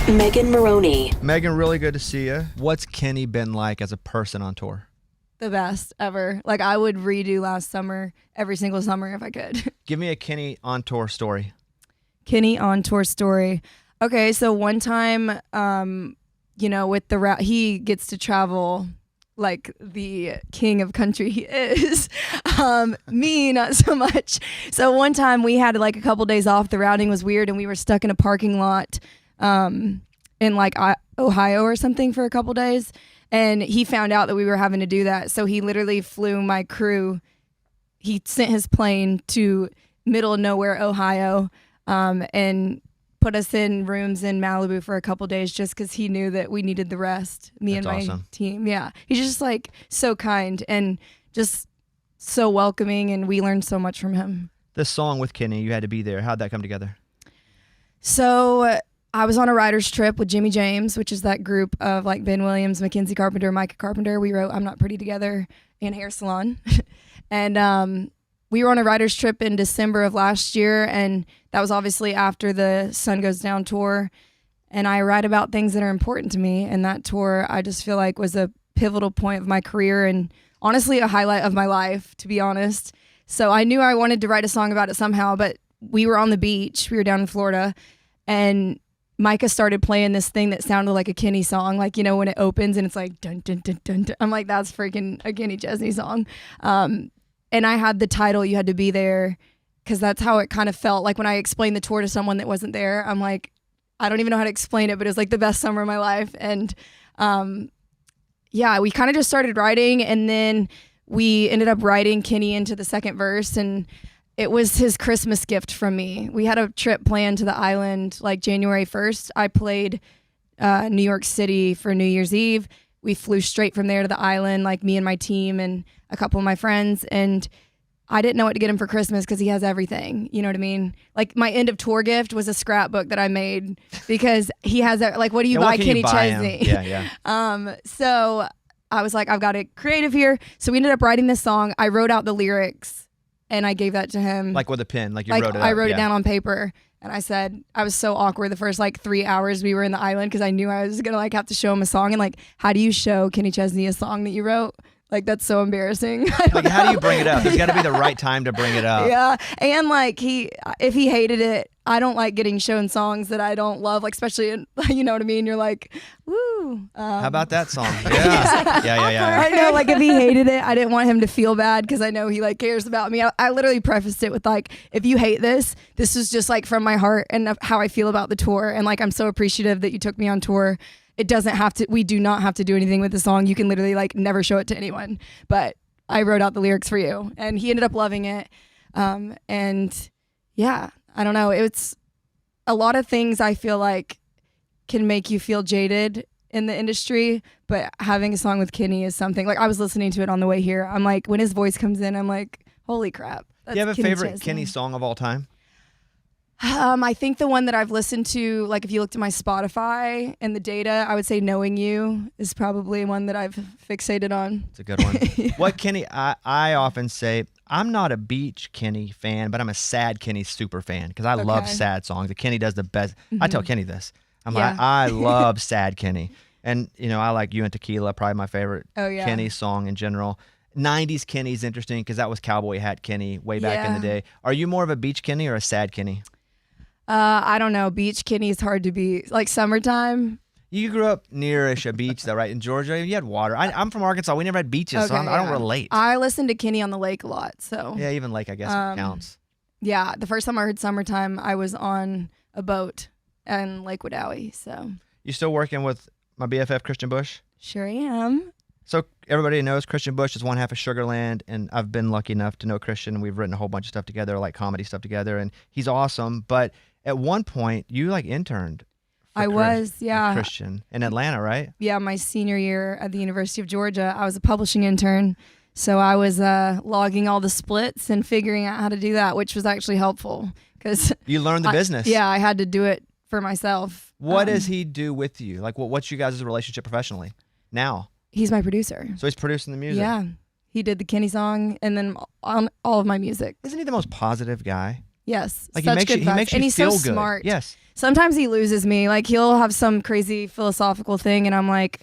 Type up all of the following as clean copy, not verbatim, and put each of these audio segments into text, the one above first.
Megan Moroney. Megan, really good to see you. What's Kenny been like as a person on tour? The best ever. Like, I would redo last summer every single summer if I could. Give me a Kenny on tour story. Kenny on tour story. Okay, so one time, with the route, he gets to travel like the king of country he is. Me, not so much. So one time we had like a couple days off. The routing was weird, and we were stuck in a parking lot in like Ohio or something for a couple days. And he found out that we were having to do that. So he literally flew my crew. He sent his plane to middle of nowhere, Ohio, and put us in rooms in Malibu for a couple days just because he knew that we needed the rest, me and my team. Yeah. He's just like so kind and just so welcoming, and we learned so much from him. This song with Kenny, you had to be there. How'd that come together? So I was on a writer's trip with Jimmy James, which is that group of like Ben Williams, Mackenzie Carpenter, Micah Carpenter. We wrote I'm Not Pretty Together and Hair Salon. And we were on a writer's trip in December of last year, and that was obviously after the Sun Goes Down tour. And I write about things that are important to me, and that tour I just feel like was a pivotal point of my career and honestly a highlight of my life, to be honest. So I knew I wanted to write a song about it somehow, but we were on the beach. We were down in Florida, and Micah started playing this thing that sounded like a Kenny song, like, when it opens and it's like dun dun dun dun dun. I'm like, that's freaking a Kenny Chesney song. And I had the title "You Had to Be There" because that's how it kind of felt. Like when I explained the tour to someone that wasn't there, I'm like, I don't even know how to explain it, but it was like the best summer of my life. And we kind of just started writing, and then we ended up writing Kenny into the second verse, and it was his Christmas gift from me. We had a trip planned to the island like January 1st. I played New York City for New Year's Eve. We flew straight from there to the island, like me and my team and a couple of my friends. And I didn't know what to get him for Christmas because he has everything. You know what I mean? Like my end of tour gift was a scrapbook that I made because he has like, what do you buy Kenny Chesney? Yeah. So I was like, I've got it creative here. So we ended up writing this song. I wrote out the lyrics and I gave that to him. Like with a pen, like you wrote it out. I wrote it down on paper. And I said, I was so awkward the first like 3 hours we were in the island because I knew I was going to like have to show him a song. And like, how do you show Kenny Chesney a song that you wrote? Like, that's so embarrassing. Like, how do you bring it up? There's got to be the right time to bring it up. Yeah. And like if he hated it, I don't like getting shown songs that I don't love, like especially in, you know what I mean? You're like, woo. How about that song? Yeah. I know, like if he hated it, I didn't want him to feel bad because I know he like cares about me. I literally prefaced it with like, if you hate this is just like from my heart and how I feel about the tour. And like, I'm so appreciative that you took me on tour. It doesn't have to, we do not have to do anything with the song. You can literally like never show it to anyone. But I wrote out the lyrics for you. And he ended up loving it. And yeah, I don't know. It's a lot of things I feel like can make you feel jaded in the industry. But having a song with Kenny is something, like I was listening to it on the way here. I'm like, when his voice comes in, I'm like, holy crap. Do you have a favorite Kenny song of all time? I think the one that I've listened to, like if you looked at my Spotify and the data, I would say Knowing You is probably one that I've fixated on. It's a good one. Yeah. What Kenny, I often say, I'm not a beach Kenny fan, but I'm a sad Kenny super fan because I love sad songs. Kenny does the best. Mm-hmm. I tell Kenny this. Like, I love sad Kenny. And, I like You and Tequila, probably my favorite Kenny song in general. 90s Kenny's interesting because that was cowboy hat Kenny way back in the day. Are you more of a beach Kenny or a sad Kenny? I don't know. Beach Kenny is hard to be. Like summertime. You grew up near-ish a beach, though, right? In Georgia, you had water. I'm from Arkansas. We never had beaches, so I don't relate. I listened to Kenny on the lake a lot, so. Yeah, even lake, I guess, counts. Yeah, the first time I heard Summertime, I was on a boat in Lake Wedowee, so. You still working with my BFF, Kristin Bush? Sure am. So everybody knows Kristin Bush is one half of Sugarland, and I've been lucky enough to know Kristin. We've written a whole bunch of stuff together, like comedy stuff together, and he's awesome. But at one point, you like interned. Kristin in Atlanta, right? Yeah, my senior year at the University of Georgia, I was a publishing intern. So I was logging all the splits and figuring out how to do that, which was actually helpful because you learned the business. Yeah, I had to do it for myself. What does he do with you? Like, what's you guys' relationship professionally now? He's my producer. So he's producing the music. Yeah, he did the Kenny song and then on all of my music. Isn't he the most positive guy? Yes. Like such he makes you and he's feel so good. smart. Yes. Sometimes he loses me. Like he'll have some crazy philosophical thing and I'm like,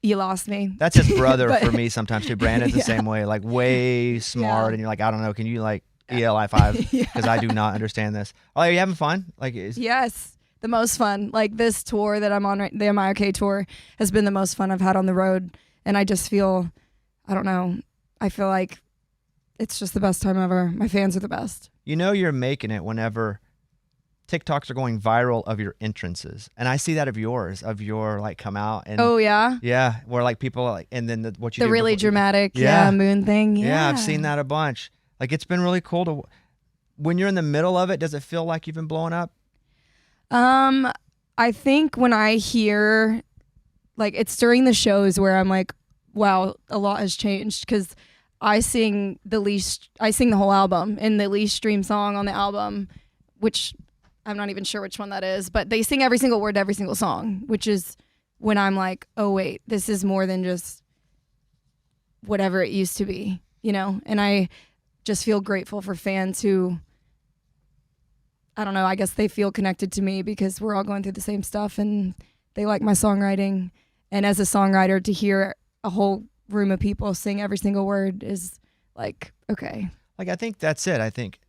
you lost me. That's his brother for me sometimes too. Brandon's the Yeah. same way, like way smart, Yeah. and you're like, I don't know, can you like ELI 5? Because I do not understand this. Oh, are you having fun? Like, yes, the most fun. Like this tour that I'm on, the MIOK tour, has been the most fun I've had on the road, and I just feel, I don't know, I feel like it's just the best time ever. My fans are the best. You know, you're making it whenever TikToks are going viral of your entrances, and I see that of yours, of your like come out and Oh yeah, yeah, where like people like, and then what you the do really before, dramatic moon thing. Yeah, I've seen that a bunch. Like it's been really cool to. When you're in the middle of it, does it feel like you've been blowing up? I think when I hear, like, it's during the shows where I'm like, wow, a lot has changed, because I sing the whole album, and the least streamed song on the album, which I'm not even sure which one that is, but they sing every single word to every single song, which is when I'm like, oh wait, this is more than just whatever it used to be, you know? And I just feel grateful for fans who, I don't know, I guess they feel connected to me because we're all going through the same stuff and they like my songwriting. And as a songwriter, to hear a whole room of people sing every single word is like, okay. Like, I think that's it. I think,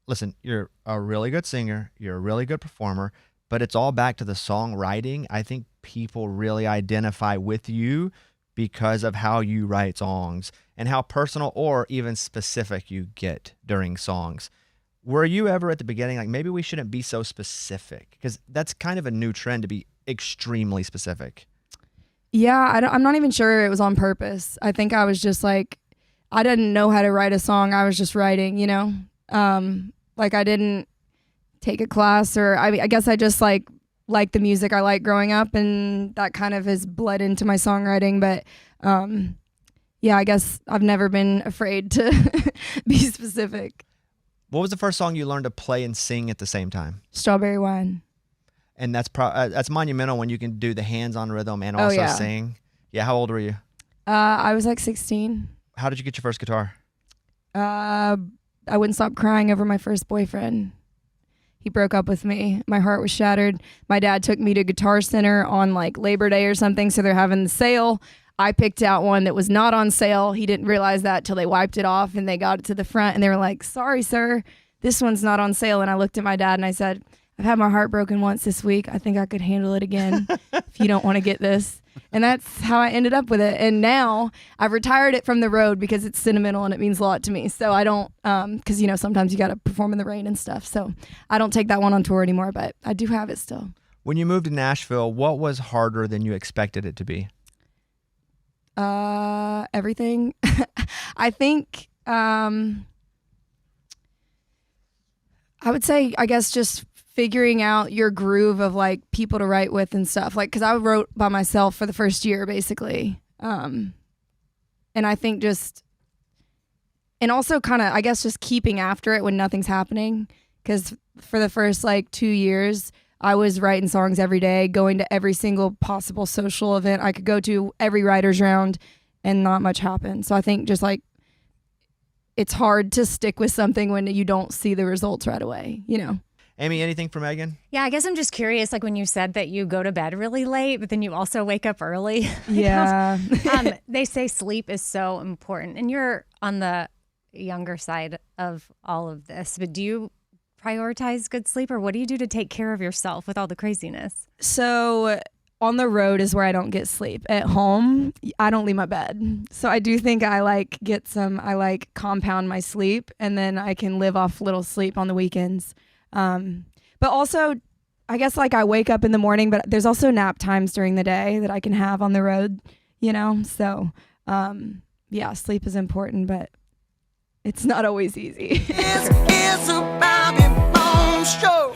listen, you're a really good singer, you're a really good performer, but it's all back to the songwriting. I think people really identify with you because of how you write songs and how personal or even specific you get during songs. Were you ever at the beginning like, maybe we shouldn't be so specific? Because that's kind of a new trend, to be extremely specific. Yeah, I'm not even sure it was on purpose. I think I was just like, I didn't know how to write a song. I was just writing, you know? Like I didn't take a class, or I guess I just like the music I like growing up, and that kind of has bled into my songwriting. But yeah, I guess I've never been afraid to be specific. What was the first song you learned to play and sing at the same time? Strawberry Wine. And that's monumental when you can do the hands-on rhythm and also sing. Yeah, how old were you? I was like 16. How did you get your first guitar? I wouldn't stop crying over my first boyfriend. He broke up with me. My heart was shattered. My dad took me to Guitar Center on like Labor Day or something, so they're having the sale. I picked out one that was not on sale. He didn't realize that till they wiped it off and they got it to the front, and they were like, sorry, sir, this one's not on sale. And I looked at my dad and I said, I've had my heart broken once this week. I think I could handle it again if you don't want to get this. And that's how I ended up with it. And now I've retired it from the road because it's sentimental and it means a lot to me. So I don't, because, you know, sometimes you got to perform in the rain and stuff. So I don't take that one on tour anymore, but I do have it still. When you moved to Nashville, what was harder than you expected it to be? Everything. I think, I would say, I guess, just figuring out your groove of like people to write with and stuff. Like, cause I wrote by myself for the first year basically. And I think and also kind of, I guess, just keeping after it when nothing's happening. Cause for the first like 2 years, I was writing songs every day, going to every single possible social event I could go to, every writer's round, and not much happened. So I think just like, it's hard to stick with something when you don't see the results right away, you know? Amy, anything for Megan? Yeah, I guess I'm just curious, like when you said that you go to bed really late, but then you also wake up early. Yeah. They say sleep is so important, and you're on the younger side of all of this, but do you prioritize good sleep, or what do you do to take care of yourself with all the craziness? So on the road is where I don't get sleep. At home, I don't leave my bed. So I do think I like compound my sleep, and then I can live off little sleep on the weekends. But also, I guess like I wake up in the morning, but there's also nap times during the day that I can have on the road, you know? So, yeah, sleep is important, but it's not always easy. It's a Bobby Bones show.